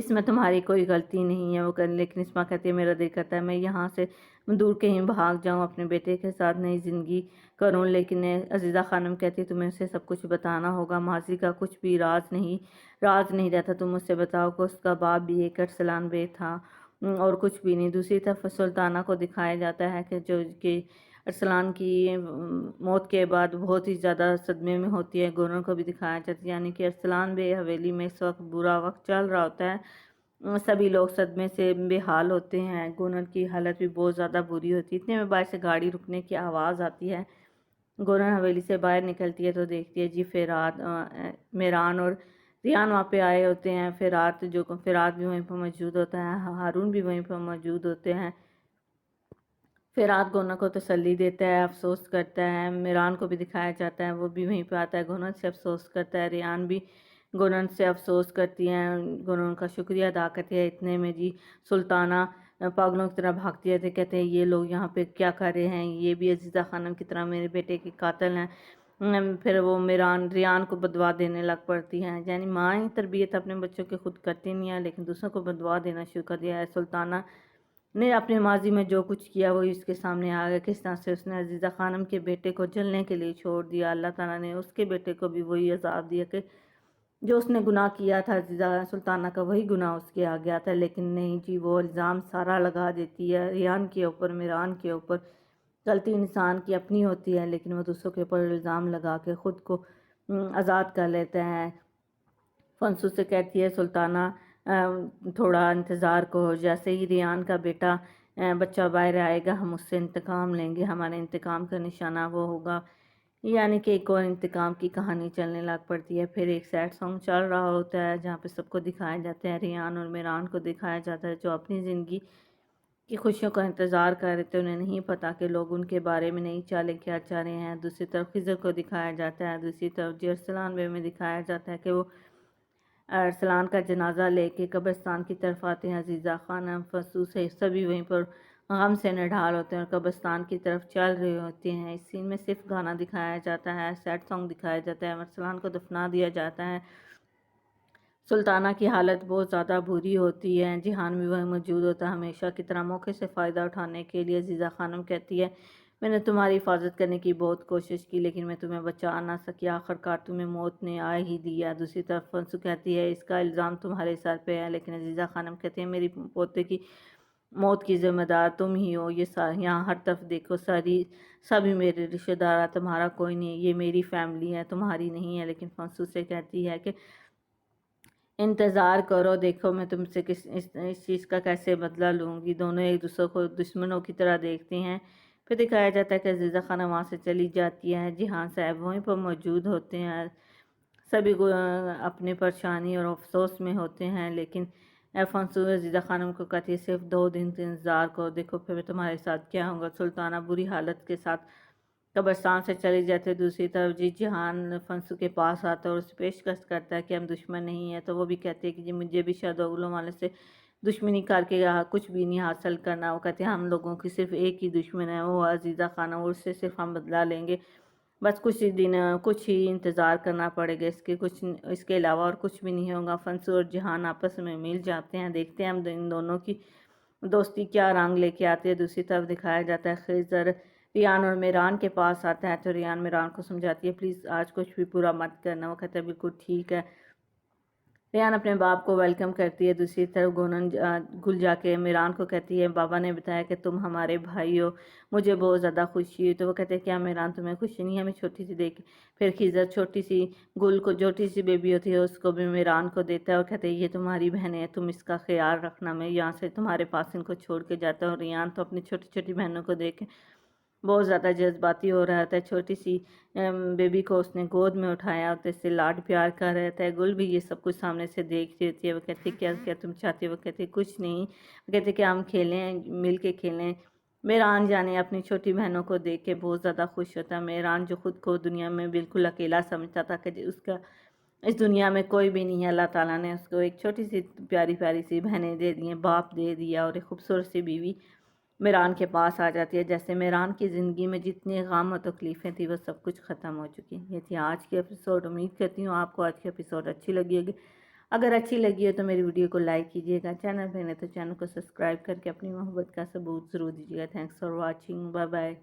اس میں تمہاری کوئی غلطی نہیں ہے وہ کر، لیکن اسما کہتی ہے میرا دل کرتا ہے میں یہاں سے دور کہیں بھاگ جاؤں، اپنے بیٹے کے ساتھ نئی زندگی کروں، لیکن عزیزہ خانم کہتی ہے تمہیں اسے سب کچھ بتانا ہوگا، ماضی کا کچھ بھی راز نہیں رہتا، تم مجھ سے بتاؤ کہ اس کا باپ بھی ایک ارسلان بے تھا اور کچھ بھی نہیں۔ دوسری طرف سلطانہ کو دکھایا جاتا ہے کہ ارسلان کی موت کے بعد بہت ہی زیادہ صدمے میں ہوتی ہے، گورنر کو بھی دکھایا جاتا ہے، یعنی کہ ارسلان بے حویلی میں اس وقت برا وقت چل رہا ہوتا ہے، سبھی لوگ صدمے سے بے حال ہوتے ہیں، گورنر کی حالت بھی بہت زیادہ بری ہوتی ہے۔ اتنے میں باہر سے گاڑی رکنے کی آواز آتی ہے، گورنر حویلی سے باہر نکلتی ہے تو دیکھتی ہے جی فرات، میران اور ریان وہاں پہ آئے ہوتے ہیں، فرات بھی وہیں پہ موجود ہوتا ہے، ہارون بھی وہیں پہ موجود ہوتے ہیں۔ فرات گورنر کو تسلی دیتا ہے، افسوس کرتا ہے، میران کو بھی دکھایا جاتا ہے وہ بھی وہیں پہ آتا ہے، گورنر سے افسوس کرتا ہے، ریان بھی گورنر سے افسوس کرتی ہیں، گورنر کا شکریہ ادا کرتی ہے۔ اتنے میں جی سلطانہ پاگلوں کی طرح بھاگتی ہے، کہتے ہیں یہ لوگ یہاں پہ کیا کر رہے ہیں، یہ بھی عزیزہ خانم کی طرح میرے بیٹے کے قاتل ہیں۔ پھر وہ ریان کو بدوا دینے لگ پڑتی ہیں، یعنی ماں تربیت اپنے بچوں کے خود کرتی نہیں ہے لیکن دوسروں کو بدوا دینا شروع کر دیا ہے۔ سلطانہ نے اپنے ماضی میں جو کچھ کیا وہ اس کے سامنے آ گیا، کس طرح سے اس نے عزیزہ خانم کے بیٹے کو جلنے کے لیے چھوڑ دیا، اللہ تعالیٰ نے اس کے بیٹے کو بھی وہی عذاب دیا کہ جو اس نے گناہ کیا تھا، عزیزہ سلطانہ کا وہی گناہ اس کے آ گیا تھا، لیکن نہیں جی وہ الزام سارا لگا دیتی ہے ریان کے اوپر، میران کے اوپر۔ غلطی انسان کی اپنی ہوتی ہے لیکن وہ دوسروں کے اوپر الزام لگا کے خود کو آزاد کر لیتا ہے۔ فنسو سے کہتی ہے سلطانہ تھوڑا انتظار کرو، جیسے ہی ریان کا بچہ باہر آئے گا ہم اس سے انتقام لیں گے، ہمارے انتقام کا نشانہ وہ ہوگا، یعنی کہ ایک اور انتقام کی کہانی چلنے لگ پڑتی ہے۔ پھر ایک سیڈ سانگ چل رہا ہوتا ہے جہاں پہ سب کو دکھایا جاتا ہے، ریان اور میران کو دکھایا جاتا ہے جو اپنی زندگی کی خوشیوں کا انتظار کر رہے تھے، انہیں نہیں پتا کہ لوگ ان کے بارے میں نہیں چالیں کیا چاہ رہے ہیں۔ دوسری طرف خضر کو دکھایا جاتا ہے، دوسری طرف ارسلان بے میں دکھایا جاتا ہے کہ وہ ارسلان کا جنازہ لے کے قبرستان کی طرف آتے ہیں، عزیزہ خانم فنسو سے سبھی وہیں پر غم سے نڈھال ہوتے ہیں اور قبرستان کی طرف چل رہے ہوتے ہیں۔ اس سین میں صرف گانا دکھایا جاتا ہے، سیڈ سانگ دکھایا جاتا ہے، ارسلان کو دفنا دیا جاتا ہے۔ سلطانہ کی حالت بہت زیادہ بری ہوتی ہے، جہان بھی وہیں موجود ہوتا ہے ہمیشہ کی طرح موقع سے فائدہ اٹھانے کے لیے۔ عزیزہ خانم کہتی ہے میں نے تمہاری حفاظت کرنے کی بہت کوشش کی لیکن میں تمہیں بچا نہ سکی، آخرکار تمہیں موت نے آ ہی دیا۔ دوسری طرف فنسو کہتی ہے اس کا الزام تمہارے سر پہ ہے، لیکن عزیزہ خانم کہتی ہے میری پوتے کی موت کی ذمہ دار تم ہی ہو، یہ یہاں ہر طرف دیکھو سبھی میرے رشتہ دار، تمہارا کوئی نہیں، یہ میری فیملی ہے تمہاری نہیں ہے۔ لیکن فنسو سے کہتی ہے کہ انتظار کرو، دیکھو میں تم سے اس چیز کا کیسے بدلہ لوں گی۔ دونوں ایک دوسرے کو دشمنوں کی طرح دیکھتے ہیں۔ پھر دکھایا جاتا ہے کہ عزیزہ خانم وہاں سے چلی جاتی ہے، جہان صاحب وہیں پر موجود ہوتے ہیں، سبھی کو اپنی پریشانی اور افسوس میں ہوتے ہیں، لیکن فنسو عزیزہ خانم کو کہتی ہے صرف 2 دن انتظار کرو، دیکھو پھر تمہارے ساتھ کیا ہوگا۔ سلطانہ بری حالت کے ساتھ قبرستان سے چلی جاتی ہے۔ دوسری طرف جی جہان فنسو کے پاس آتا ہے اور اسے پیشکش کرتا ہے کہ ہم دشمن نہیں ہیں، تو وہ بھی کہتے ہیں کہ جی مجھے بھی شاید اگلوں والے سے دشمنی کر کے کچھ بھی نہیں حاصل کرنا۔ وہ کہتے ہیں ہم لوگوں کی صرف ایک ہی دشمن ہے، وہ عزیزہ خانم، اور اس سے صرف ہم بدلہ لیں گے، بس کچھ ہی انتظار کرنا پڑے گا، اس کے علاوہ اور کچھ بھی نہیں ہوگا۔ فنسو اور جہان آپس میں مل جاتے ہیں، دیکھتے ہیں ہم ان دونوں کی دوستی کیا رنگ لے کے آتی ہے۔ دوسری طرف دکھایا جاتا ہے خضر ریان اور میران کے پاس آتا ہے تو ریان میران کو سمجھاتی ہے پلیز آج کچھ بھی پورا مت کرنا، وہ کہتا ہے بالکل ٹھیک ہے۔ ریان اپنے باپ کو ویلکم کرتی ہے، دوسری طرف گونن گل جا کے میران کو کہتی ہے بابا نے بتایا کہ تم ہمارے بھائی ہو، مجھے بہت زیادہ خوشی ہوئی، تو وہ کہتے ہیں کیا میران تمہیں خوشی نہیں ہے، ہمیں چھوٹی سی دیکھ۔ پھر خضر چھوٹی سی گل کو، چھوٹی سی بیبی ہوتی ہے اس کو بھی میران کو دیتا ہے اور کہتے ہیں یہ تمہاری بہن ہے، تم اس کا خیال رکھنا، میں یہاں سے تمہارے پاس ان کو چھوڑ کے جاتا ہوں۔ ریان تو اپنی چھوٹی چھوٹی بہنوں کو دیکھ کے بہت زیادہ جذباتی ہو رہا ہے، چھوٹی سی بیبی کو اس نے گود میں اٹھایا ہوتا ہے، اس سے لاڈ پیار کر رہتا ہے۔ گل بھی یہ سب کچھ سامنے سے دیکھ رہی ہوتی ہے، وہ کہتی ہے کیا تم چاہتی ہو، وہ کہتی ہے کچھ نہیں، وہ کہتی ہے کہ ہم کھیلیں، مل کے کھیلیں۔ میران جانے اپنی چھوٹی بہنوں کو دیکھ کے بہت زیادہ خوش ہوتا ہے، میران جو خود کو دنیا میں بالکل اکیلا سمجھتا تھا کہ اس دنیا میں کوئی بھی نہیں ہے، اللہ تعالیٰ نے اس کو ایک چھوٹی سی پیاری پیاری سی بہنیں دے دی ہیں، باپ دے دیا اور ایک خوبصورت سی بیوی میران کے پاس آ جاتی ہے، جیسے میران کی زندگی میں جتنی غم و تکلیفیں تھیں وہ سب کچھ ختم ہو چکی ہیں۔ یہ تھی آج کی ایپیسوڈ، امید کرتی ہوں آپ کو آج کی ایپیسوڈ اچھی لگی ہوگی۔ اگر اچھی لگی ہو تو میری ویڈیو کو لائک کیجیے گا، چینل پہ نہیں تو چینل کو سبسکرائب کر کے اپنی محبت کا ثبوت ضرور دیجیے گا۔ Thanks for watching, bye bye.